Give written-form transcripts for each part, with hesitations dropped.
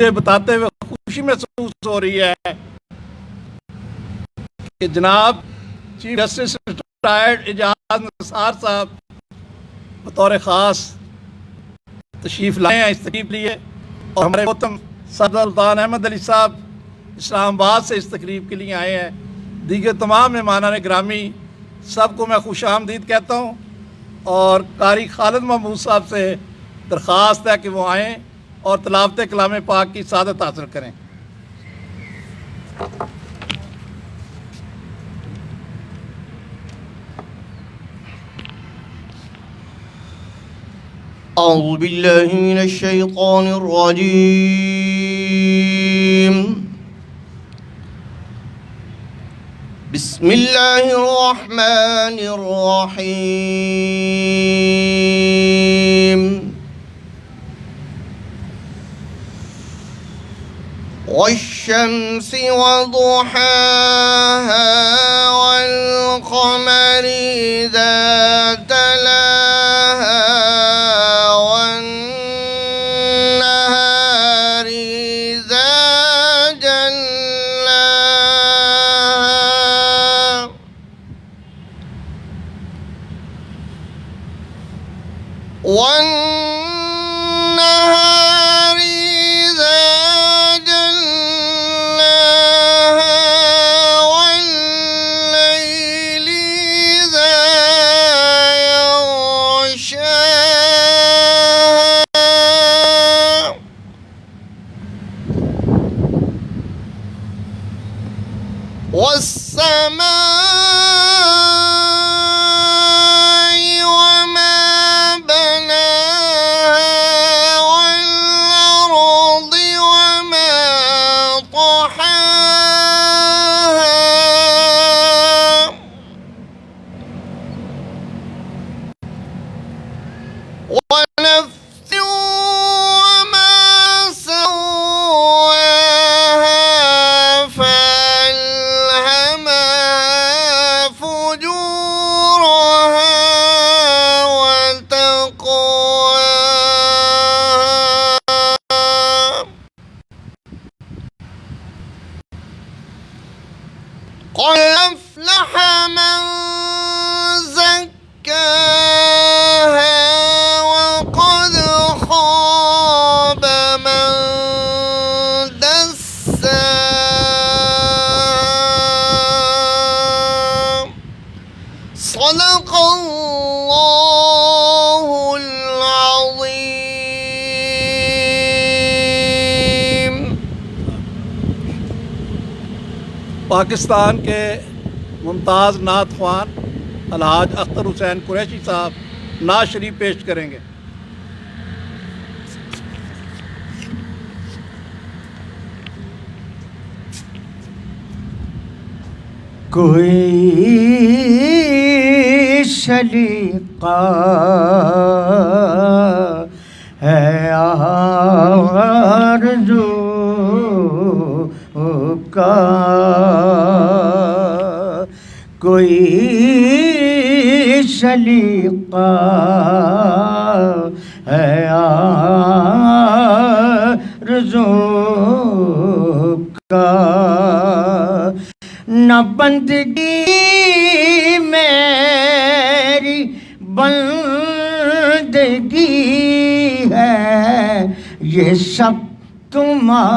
مجھے بتاتے ہوئے خوشی محسوس ہو رہی ہے کہ جناب چیف جسٹس ریٹائرڈ اعجاز نثار صاحب بطور خاص تشریف لائے ہیں اس تقریب لیے، اور ہمارے محترم صدر سلطان احمد علی صاحب اسلام آباد سے اس تقریب کے لیے آئے ہیں۔ دیگر تمام مہمانان گرامی سب کو میں خوش آمدید کہتا ہوں، اور قاری خالد محمود صاحب سے درخواست ہے کہ وہ آئیں اور تلاوت کلام پاک کی سعادت حاصل کریں۔ أعوذ بالله من الشيطان الرجيم. بسم الله الرحمن الرحيم. والشمس وضحاها والقمر إذا تلاها والنهار إذا جلاها والنهار إذا جلاها والليل إذا يغشاها والسماء وما بناها والأرض وما طحاها ونفس وما سواها فألهمها فجورها وتقواها قد أفلح من زكاها وقد خاب من دساها. صدق الله العظيم. پاکستان کے ممتاز نعت خوان الحاج اختر حسین قریشی صاحب نعت شریف پیش کریں گے۔ کوئی سلیقہ ہے آرزو کا، کوئی سلیقہ ہے آرزو کا، نہ بندگی میری بندگی ہے، یہ سب تمہارا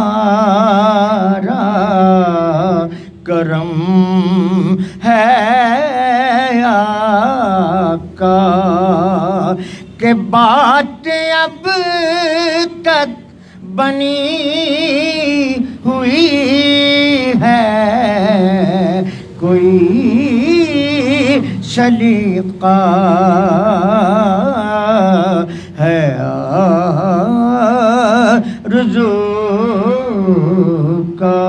کرم ہے آقا، کہ بات اب تک بنی ہوئی ہے، کوئی سلیقہ ہے آرزو کا،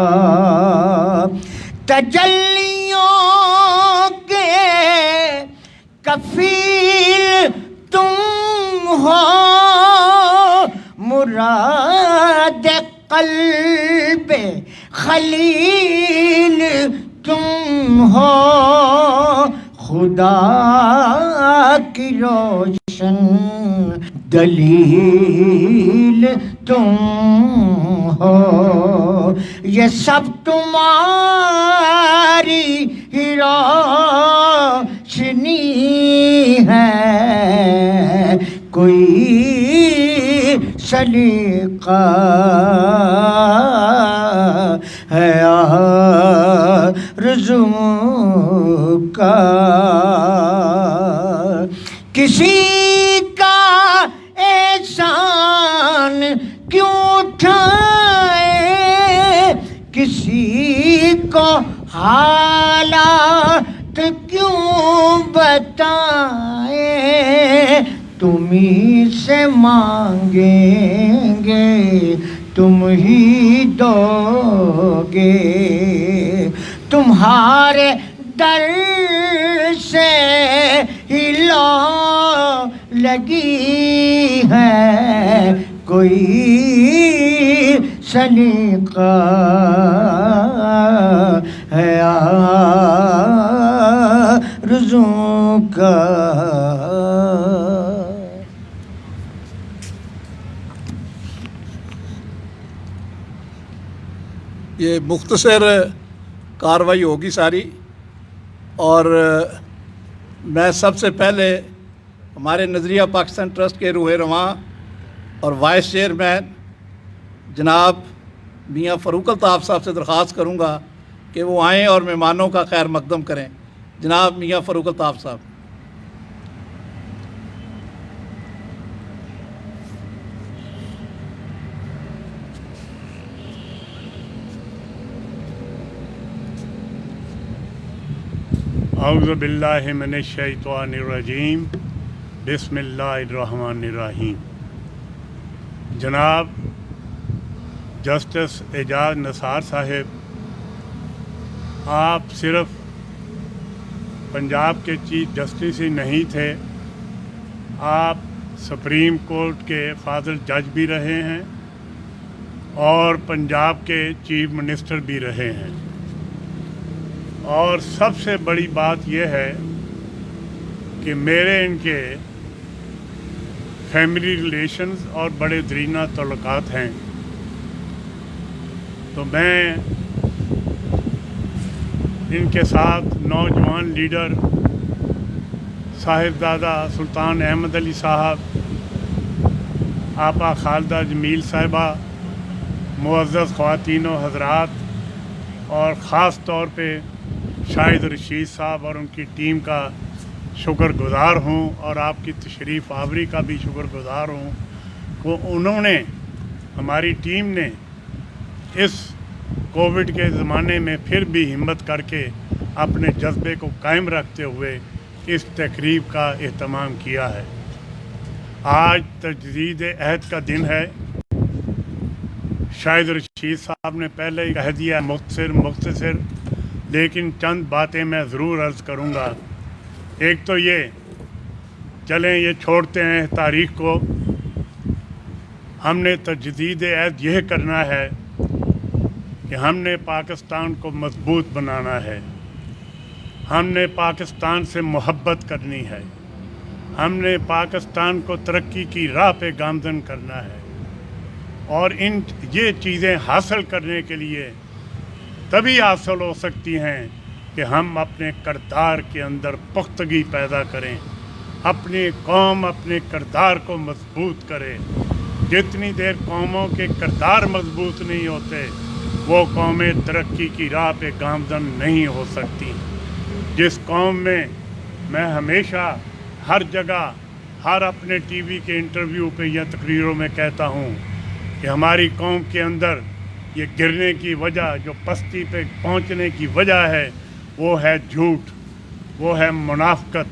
تجلیوں کے کفیل تم ہو، مراد قلب خلیل تم ہو، خدا کی روشن دلیل تم ہو، یہ سب تمہاری ہی روشنی ہے، کوئی سلیقہ ہے آرزو کا، کسی کا احسان کیوں اٹھائے، کسی کو حالات کیوں بتائے، تمہیں سے مانگیں گے تم ہی دو گے، تمہارے در سے ہی لو لگی ہے، کوئی سلیقہ ہے آرزو کا۔ یہ مختصر کارروائی ہوگی ساری، اور میں سب سے پہلے ہمارے نظریہ پاکستان ٹرسٹ کے روح رواں اور وائس چیئرمین جناب میاں فاروق الطاف صاحب سے درخواست کروں گا کہ وہ آئیں اور مہمانوں کا خیر مقدم کریں۔ جناب میاں فاروق الطاف صاحب۔ اعوذ باللہ من الشیطان الرجیم، بسم اللہ الرحمن الرحیم۔ جناب جسٹس اعجاز نثار صاحب، آپ صرف پنجاب کے چیف جسٹس ہی نہیں تھے، آپ سپریم کورٹ کے فاضل جج بھی رہے ہیں اور پنجاب کے چیف منسٹر بھی رہے ہیں، اور سب سے بڑی بات یہ ہے کہ میرے ان کے فیملی ریلیشنز اور بڑے دیرینہ تعلقات ہیں، تو میں ان کے ساتھ نوجوان لیڈر صاحبزادہ سلطان احمد علی صاحب، آپا خالدہ جمیل صاحبہ، معزز خواتین و حضرات، اور خاص طور پہ شاہد رشید صاحب اور ان کی ٹیم کا شکر گزار ہوں، اور آپ کی تشریف آوری کا بھی شکر گزار ہوں کہ انہوں نے، ہماری ٹیم نے اس کووڈ کے زمانے میں پھر بھی ہمت کر کے اپنے جذبے کو قائم رکھتے ہوئے اس تقریب کا اہتمام کیا ہے۔ آج تجدید عہد کا دن ہے۔ شاہد رشید صاحب نے پہلے ہی کہہ دیا مختصر، لیکن چند باتیں میں ضرور عرض کروں گا۔ ایک تو یہ، چلیں یہ چھوڑتے ہیں تاریخ کو، ہم نے تجدید عہد یہ کرنا ہے کہ ہم نے پاکستان کو مضبوط بنانا ہے، ہم نے پاکستان سے محبت کرنی ہے، ہم نے پاکستان کو ترقی کی راہ پہ گامزن کرنا ہے، اور یہ چیزیں حاصل کرنے کے لیے تبھی حاصل ہو سکتی ہیں کہ ہم اپنے کردار کے اندر پختگی پیدا کریں، اپنی قوم اپنے کردار کو مضبوط کرے۔ جتنی دیر قوموں کے کردار مضبوط نہیں ہوتے، وہ قومیں ترقی کی راہ پہ گامزن نہیں ہو سکتی۔ جس قوم میں ہمیشہ ہر جگہ، ہر اپنے ٹی وی کے انٹرویو پہ یا تقریروں میں کہتا ہوں کہ ہماری قوم کے اندر یہ گرنے کی وجہ، جو پستی پہ پہنچنے کی وجہ ہے، وہ ہے جھوٹ، وہ ہے منافقت،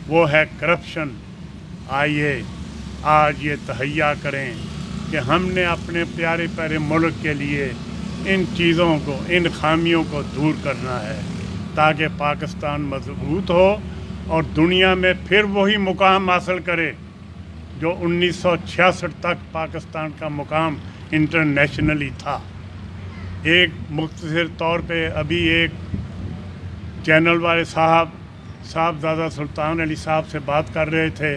وہ ہے کرپشن۔ آئیے آج یہ تہیا کریں کہ ہم نے اپنے پیارے پیارے ملک کے لیے ان چیزوں کو، ان خامیوں کو دور کرنا ہے، تاکہ پاکستان مضبوط ہو اور دنیا میں پھر وہی مقام حاصل کرے جو 1966 تک پاکستان کا مقام انٹرنیشنلی تھا۔ ایک مختصر طور پہ ابھی ایک چینل والے صاحبزادہ سلطان علی صاحب سے بات کر رہے تھے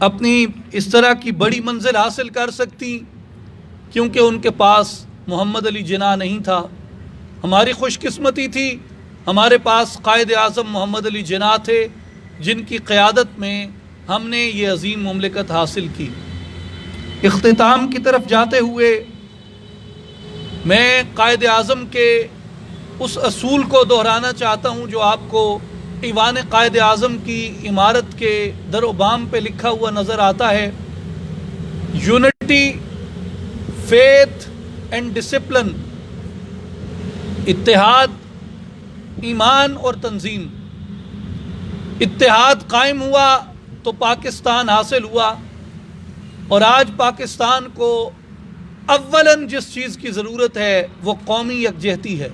اپنی اس طرح کی بڑی منزل حاصل کر سکتی، کیونکہ ان کے پاس محمد علی جناح نہیں تھا۔ ہماری خوش قسمتی تھی، ہمارے پاس قائد اعظم محمد علی جناح تھے، جن کی قیادت میں ہم نے یہ عظیم مملکت حاصل کی۔ اختتام کی طرف جاتے ہوئے میں قائد اعظم کے اس اصول کو دہرانا چاہتا ہوں جو آپ کو ایوان قائد اعظم کی عمارت کے در و بام پہ لکھا ہوا نظر آتا ہے: یونٹی، فیتھ اینڈ ڈسپلن، اتحاد، ایمان اور تنظیم۔ اتحاد قائم ہوا تو پاکستان حاصل ہوا، اور آج پاکستان کو اولاً جس چیز کی ضرورت ہے وہ قومی یکجہتی ہے۔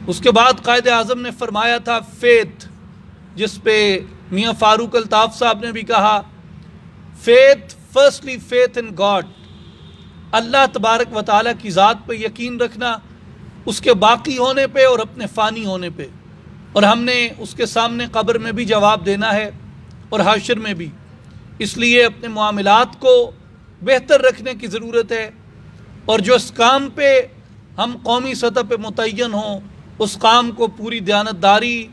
اس کے بعد قائد اعظم نے فرمایا تھا فیتھ، جس پہ میاں فاروق الطاف صاحب نے بھی کہا faith, firstly faith in God, اللہ تبارک و تعالیٰ کی ذات پہ یقین رکھنا، اس کے باقی ہونے پہ اور اپنے فانی ہونے پہ، اور ہم نے اس کے سامنے قبر میں بھی جواب دینا ہے اور حشر میں بھی۔ اس لیے اپنے معاملات کو بہتر رکھنے کی ضرورت ہے، اور جو اس کام پہ ہم قومی سطح پہ متعین ہوں اس کام کو پوری دیانتداری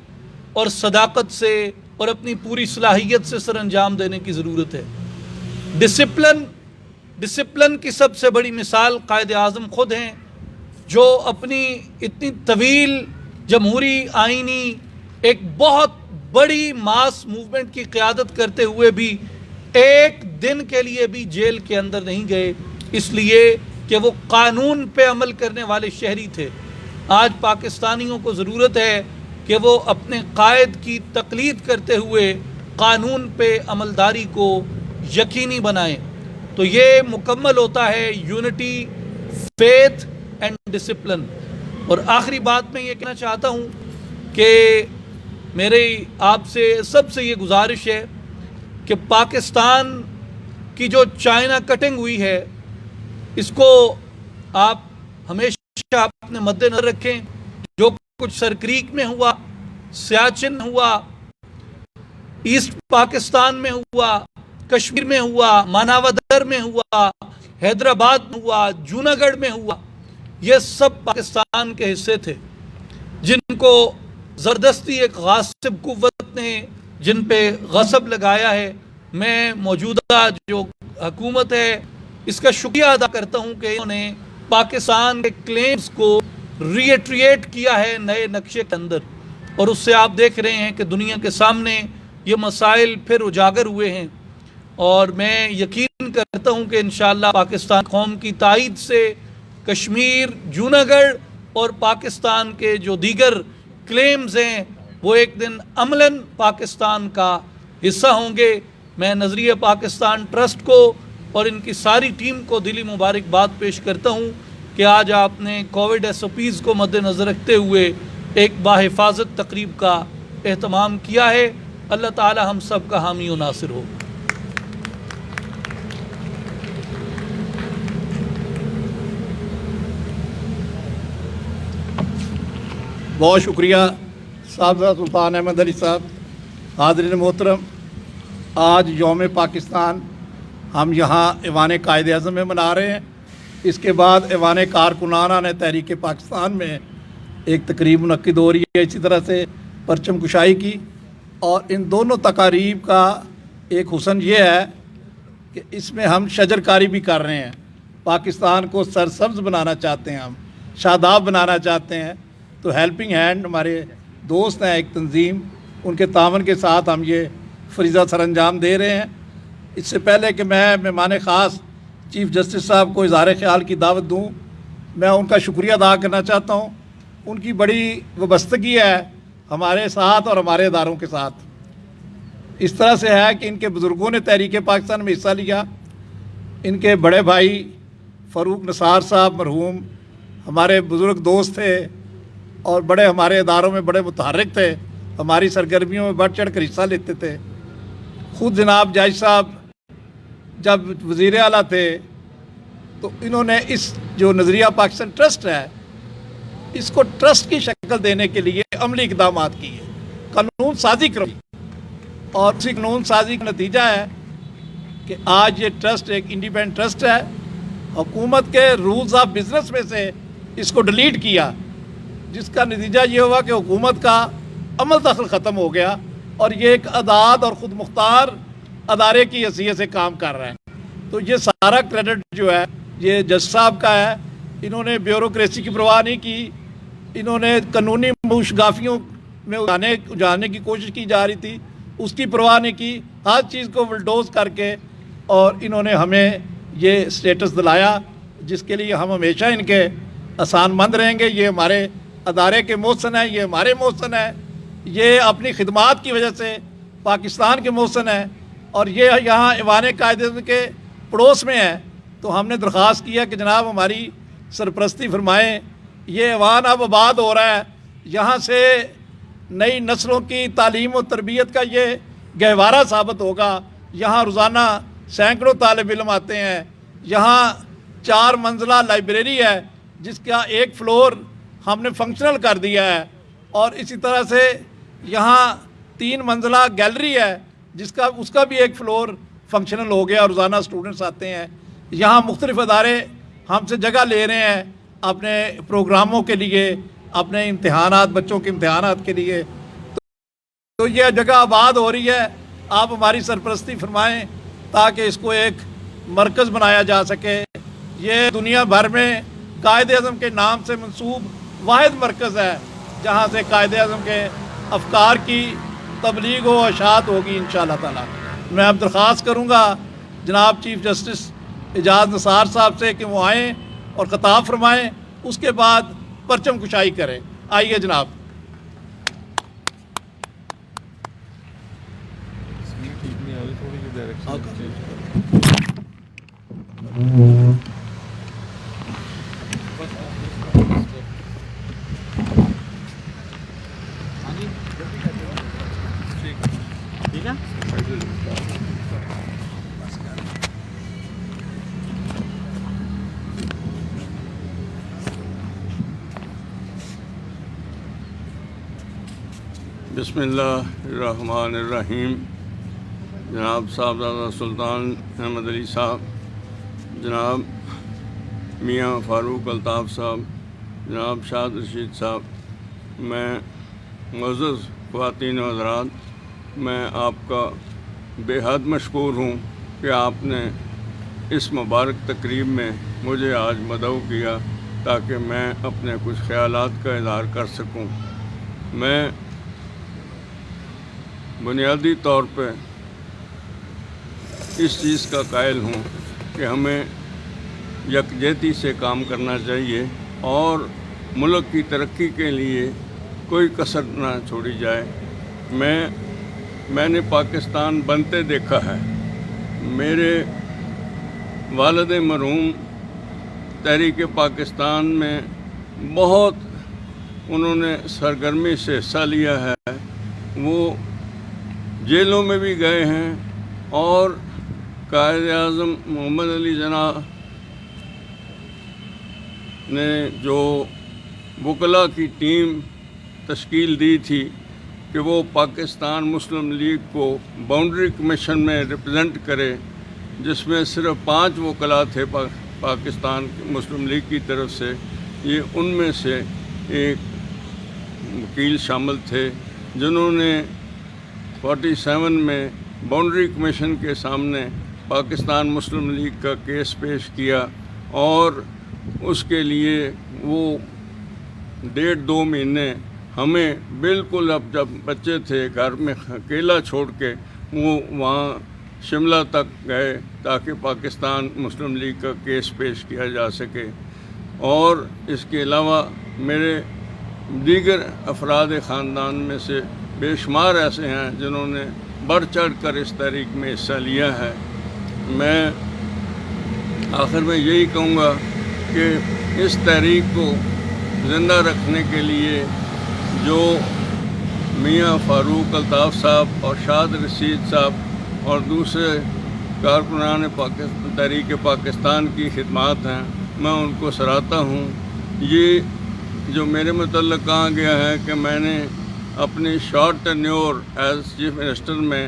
اور صداقت سے اور اپنی پوری صلاحیت سے سر انجام دینے کی ضرورت ہے۔ ڈسپلن کی سب سے بڑی مثال قائد اعظم خود ہیں، جو اپنی اتنی طویل جمہوری آئینی ایک بہت بڑی ماس موومنٹ کی قیادت کرتے ہوئے بھی ایک دن کے لیے بھی جیل کے اندر نہیں گئے، اس لیے کہ وہ قانون پہ عمل کرنے والے شہری تھے۔ آج پاکستانیوں کو ضرورت ہے کہ وہ اپنے قائد کی تقلید کرتے ہوئے قانون پہ عملداری کو یقینی بنائیں۔ تو یہ مکمل ہوتا ہے یونٹی، فیتھ اینڈ ڈسپلن۔ اور آخری بات میں یہ کہنا چاہتا ہوں کہ میری آپ سے سب سے یہ گزارش ہے کہ پاکستان کی جو چائنا کٹنگ ہوئی ہے اس کو آپ ہمیشہ اپنے مد نظر رکھیں۔ جو کچھ سرکریک میں ہوا، سیاچن ہوا، ایسٹ پاکستان میں ہوا، کشمیر میں ہوا، ماناودر میں ہوا، حیدرآباد میں ہوا، جوناگڑھ میں ہوا، یہ سب پاکستان کے حصے تھے، جن کو زبردستی ایک غاصب قوت نے جن پہ غصب لگایا ہے۔ میں موجودہ جو حکومت ہے اس کا شکریہ ادا کرتا ہوں کہ انہوں نے پاکستان کے کلیمز کو ریٹریٹ کیا ہے نئے نقشے کے اندر، اور اس سے آپ دیکھ رہے ہیں کہ دنیا کے سامنے یہ مسائل پھر اجاگر ہوئے ہیں۔ اور میں یقین کرتا ہوں کہ انشاءاللہ پاکستان قوم کی تائید سے کشمیر، جوناگڑھ اور پاکستان کے جو دیگر کلیمز ہیں وہ ایک دن عملاً پاکستان کا حصہ ہوں گے۔ میں نظریہ پاکستان ٹرسٹ کو اور ان کی ساری ٹیم کو دلی مبارکباد پیش کرتا ہوں کہ آج آپ نے کووڈ SOPs کو مد نظر رکھتے ہوئے ایک باحفاظت تقریب کا اہتمام کیا ہے۔ اللہ تعالی ہم سب کا حامی و ناصر ہو۔ بہت شکریہ صاحبزادہ سلطان احمد علی صاحب۔ حاضرین محترم، آج یوم پاکستان ہم یہاں ایوان قائد اعظم میں منا رہے ہیں۔ اس کے بعد ایوان کارکنانہ تحریک پاکستان میں ایک تقریب منعقد ہو رہی ہے، اسی طرح سے پرچم کشائی کی۔ اور ان دونوں تقاریب کا ایک حسن یہ ہے کہ اس میں ہم شجر کاری بھی کر رہے ہیں، پاکستان کو سرسبز بنانا چاہتے ہیں، ہم شاداب بنانا چاہتے ہیں۔ تو ہیلپنگ ہینڈ ہمارے دوست ہیں ایک تنظیم، ان کے تعاون کے ساتھ ہم یہ فریضہ سر انجام دے رہے ہیں۔ اس سے پہلے کہ میں مہمان خاص چیف جسٹس صاحب کو اظہار خیال کی دعوت دوں، میں ان کا شکریہ ادا کرنا چاہتا ہوں۔ ان کی بڑی وابستگی ہے ہمارے ساتھ اور ہمارے اداروں کے ساتھ۔ اس طرح سے ہے کہ ان کے بزرگوں نے تحریک پاکستان میں حصہ لیا۔ ان کے بڑے بھائی فاروق نثار صاحب مرحوم ہمارے بزرگ دوست تھے اور بڑے ہمارے اداروں میں بڑے متحرک تھے، ہماری سرگرمیوں میں بڑھ چڑھ کر حصہ لیتے تھے۔ خود جناب جج صاحب جب وزیر اعلیٰ تھے تو انہوں نے اس جو نظریہ پاکستان ٹرسٹ ہے اس کو ٹرسٹ کی شکل دینے کے لیے عملی اقدامات کیے، قانون سازی کرائی، اور اسی قانون سازی کا نتیجہ ہے کہ آج یہ ٹرسٹ ایک انڈیپینڈنٹ ٹرسٹ ہے. حکومت کے رولز آف بزنس میں سے اس کو ڈیلیٹ کیا، جس کا نتیجہ یہ ہوا کہ حکومت کا عمل دخل ختم ہو گیا اور یہ ایک آزاد اور خود مختار ادارے کی حیثیت سے کام کر رہے ہیں. تو یہ سارا کریڈٹ جو ہے یہ جج صاحب کا ہے. انہوں نے بیوروکریسی کی پرواہ نہیں کی، انہوں نے قانونی موشگافیوں میں اجاڑنے کی کوشش کی جا رہی تھی، اس کی پرواہ نہیں کی. ہر چیز کو ولڈوز کر کے اور انہوں نے ہمیں یہ سٹیٹس دلایا، جس کے لیے ہم ہمیشہ ان کے احسان مند رہیں گے. یہ ہمارے ادارے کے محسن ہیں، یہ ہمارے محسن ہیں، یہ اپنی خدمات کی وجہ سے پاکستان کے محسن ہیں، اور یہ یہاں ایوان قائداعظم کے پڑوس میں ہے. تو ہم نے درخواست کیا کہ جناب ہماری سرپرستی فرمائیں. یہ ایوان اب آباد ہو رہا ہے، یہاں سے نئی نسلوں کی تعلیم و تربیت کا یہ گہوارہ ثابت ہوگا. یہاں روزانہ سینکڑوں طالب علم آتے ہیں. یہاں 4 منزلہ لائبریری ہے جس کا ایک فلور ہم نے فنکشنل کر دیا ہے، اور اسی طرح سے یہاں 3 منزلہ گیلری ہے اس کا بھی ایک فلور فنکشنل ہو گیا. روزانہ اسٹوڈنٹس آتے ہیں. یہاں مختلف ادارے ہم سے جگہ لے رہے ہیں اپنے پروگراموں کے لیے، اپنے امتحانات، بچوں کے امتحانات کے لیے. تو یہ جگہ آباد ہو رہی ہے. آپ ہماری سرپرستی فرمائیں تاکہ اس کو ایک مرکز بنایا جا سکے. یہ دنیا بھر میں قائد اعظم کے نام سے منسوب واحد مرکز ہے جہاں سے قائد اعظم کے افکار کی تبلیغ و اشاعت ہوگی انشاءاللہ تعالی. میں اب درخواست کروں گا جناب چیف جسٹس اعجاز نثار صاحب سے کہ وہ آئیں اور خطاب فرمائیں، اس کے بعد پرچم کشائی کریں. آئیے جناب. بسم اللہ الرحمن الرحیم. جناب صاحبزادہ سلطان احمد علی صاحب، جناب میاں فاروق الطاف صاحب، جناب شاد رشید صاحب، میں معزز خواتین و حضرات، میں آپ کا بے حد مشکور ہوں کہ آپ نے اس مبارک تقریب میں مجھے آج مدعو کیا تاکہ میں اپنے کچھ خیالات کا اظہار کر سکوں. میں بنیادی طور پہ اس چیز کا قائل ہوں کہ ہمیں یکجہتی سے کام کرنا چاہیے اور ملک کی ترقی کے لیے کوئی کسر نہ چھوڑی جائے. میں نے پاکستان بنتے دیکھا ہے. میرے والد مرحوم تحریک پاکستان میں بہت انہوں نے سرگرمی سے حصہ لیا ہے. وہ جیلوں میں بھی گئے ہیں اور قائد اعظم محمد علی جناح نے جو وکلاء کی ٹیم تشکیل دی تھی کہ وہ پاکستان مسلم لیگ کو باؤنڈری کمیشن میں ریپرزینٹ کرے، جس میں صرف 5 وکلاء تھے پاکستان مسلم لیگ کی طرف سے. یہ ان میں سے ایک وکیل شامل تھے جنہوں نے 47 میں باؤنڈری کمیشن کے سامنے پاکستان مسلم لیگ کا کیس پیش کیا، اور اس کے لیے وہ 1.5-2 مہینے ہمیں بالکل اب جب بچے تھے گھر میں اکیلا چھوڑ کے وہ وہاں شملہ تک گئے تاکہ پاکستان مسلم لیگ کا کیس پیش کیا جا سکے. اور اس کے علاوہ میرے دیگر افراد خاندان میں سے بے شمار ایسے ہیں جنہوں نے بڑھ چڑھ کر اس تحریک میں حصہ لیا ہے. میں آخر میں یہی کہوں گا کہ اس تحریک کو زندہ رکھنے کے لیے جو میاں فاروق الطاف صاحب اور شاد رشید صاحب اور دوسرے کارکنان تحریک پاکستان کی خدمات ہیں، میں ان کو سراہتا ہوں. یہ جو میرے متعلق کہا گیا ہے کہ میں نے اپنی short tenure as chief minister میں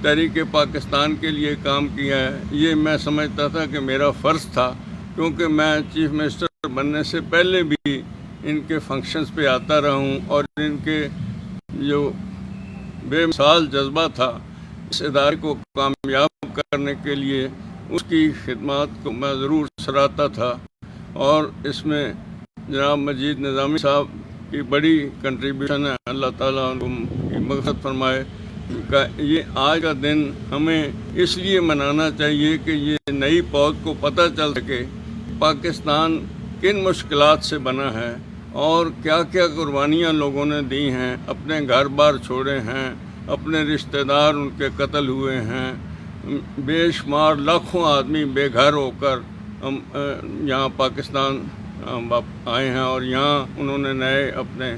تحریک پاکستان کے لیے کام کیا ہے، یہ میں سمجھتا تھا کہ میرا فرض تھا، کیونکہ میں چیف منسٹر بننے سے پہلے بھی ان کے فنکشنز پہ آتا رہا ہوں، اور ان کے جو بے مثال جذبہ تھا اس ادارے کو کامیاب کرنے کے لیے، اس کی خدمات کو میں ضرور سراہتا تھا، اور اس میں جناب مجید نظامی صاحب کی بڑی کنٹریبیوشن ہے، اللہ تعالیٰ ان کی مغفرت فرمائے۔ یہ آج کا دن ہمیں اس لیے منانا چاہیے کہ یہ نئی پود کو پتہ چل سکے پاکستان کن مشکلات سے بنا ہے، اور کیا کیا قربانیاں لوگوں نے دی ہیں، اپنے گھر بار چھوڑے ہیں، اپنے رشتہ دار ان کے قتل ہوئے ہیں، بے شمار لاکھوں آدمی بے گھر ہو کر یہاں پاکستان آئے ہیں، اور یہاں انہوں نے نئے اپنے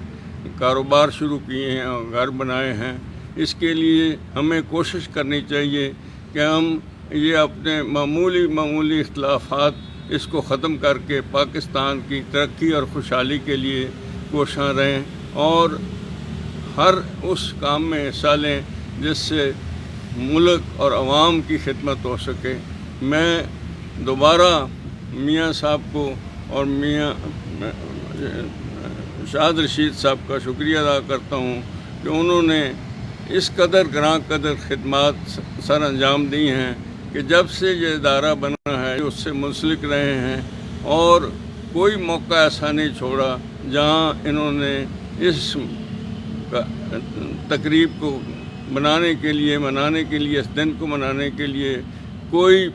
کاروبار شروع کیے ہیں اور گھر بنائے ہیں۔ اس کے لیے ہمیں کوشش کرنی چاہیے کہ ہم یہ اپنے معمولی اختلافات اس کو ختم کر کے پاکستان کی ترقی اور خوشحالی کے لیے کوشاں رہیں، اور ہر اس کام میں حصہ لیں جس سے ملک اور عوام کی خدمت ہو سکے۔ میں دوبارہ میاں صاحب کو اور میاں شاہد رشید صاحب کا شکریہ ادا کرتا ہوں کہ انہوں نے اس قدر گراں قدر خدمات سر انجام دی ہیں کہ جب سے یہ ادارہ بنا ہے اس سے منسلک رہے ہیں، اور کوئی موقع ایسا نہیں چھوڑا جہاں انہوں نے اس تقریب کو منانے کے لیے اس دن کو منانے کے لیے کوئی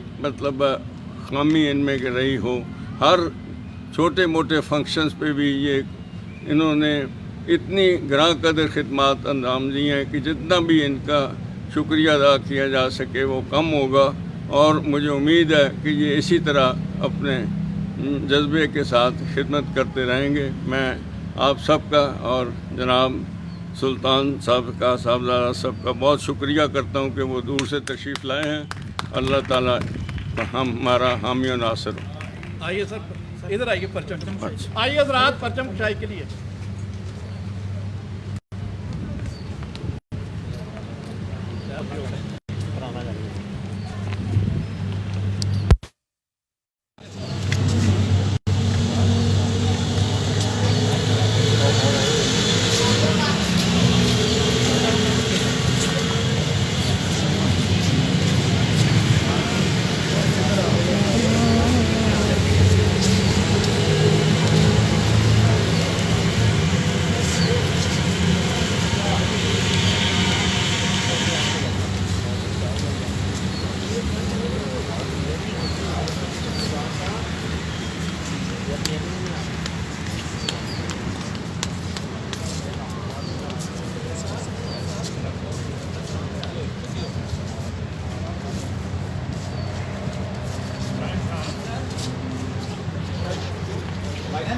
خامی ان میں رہی ہو۔ ہر چھوٹے موٹے فنکشنز پہ بھی یہ انہوں نے اتنی گراں قدر خدمات انجام دی ہیں کہ جتنا بھی ان کا شکریہ ادا کیا جا سکے وہ کم ہوگا، اور مجھے امید ہے کہ یہ اسی طرح اپنے جذبے کے ساتھ خدمت کرتے رہیں گے۔ میں آپ سب کا اور جناب سلطان صاحب کا، صاحبزادہ صاحب کا بہت شکریہ کرتا ہوں کہ وہ دور سے تشریف لائے ہیں۔ اللہ تعالیٰ ہمارا حامی و ناصر ہو۔ آئیے سر، ادھر آئیے، پرچم آئیے حضرات پرچم کشائی کے لیے۔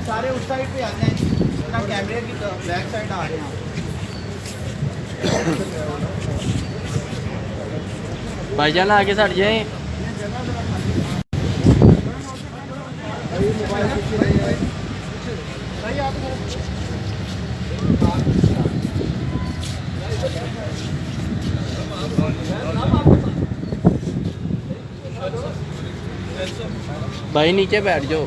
سارے اس سائڈ پہ آ جائیں، کیمرے کی بیک سائڈ آ رہے ہیں۔ بھائی جان آگے سٹ جائیں۔ بھائی نیچے بیٹھ جاؤ۔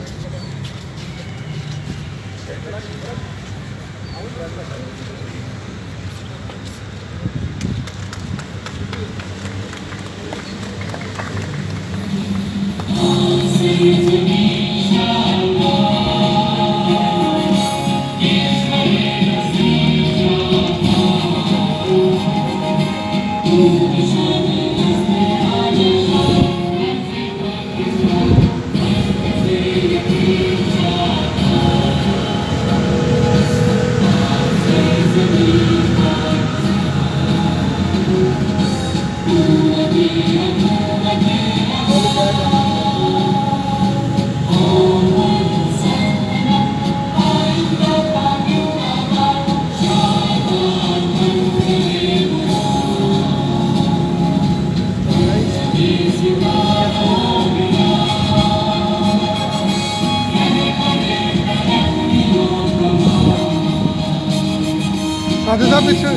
صاحب پیچھے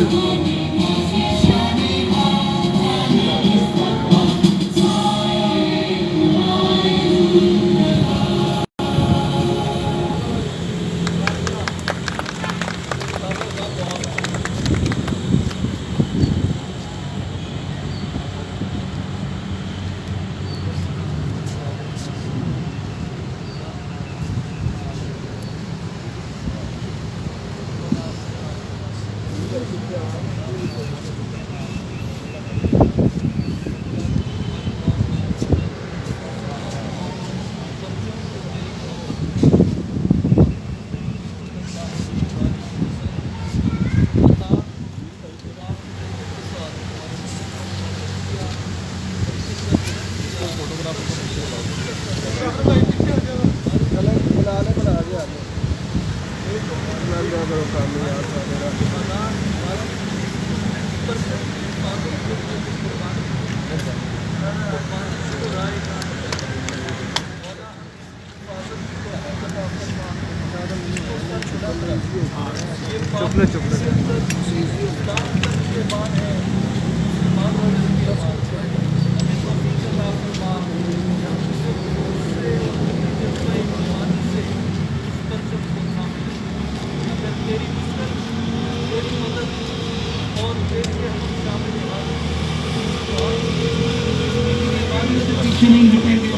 پیچھے نہیں ہٹیں گے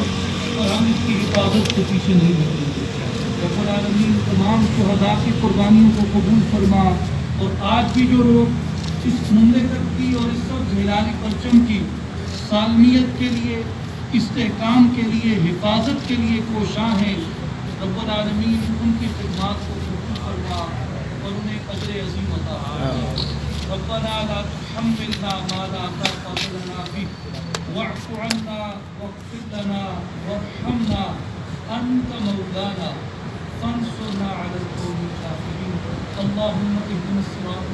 اور ہم اس کی حفاظت سے پیچھے نہیں ہٹیں گے۔ رب العالمین تمام شہداء کی قربانیوں کو قبول فرما، اور آج بھی جو لوگ اس مملکت کی اور اس وقت ہلالی پرچم کی سالمیت کے لیے، استحکام کے لیے، حفاظت کے لیے کوشاں ہیں، رب العالمین ان کی خدمات کو قبول فرما اور انہیں اجر عظیم عطا فرما۔ ربنا لا تحملنا ما لا طاقة لنا به واعف عنا واغفر لنا وارحمنا أنت مولانا فانصرنا على القوم الكافرين اللهم اهدنا الصراط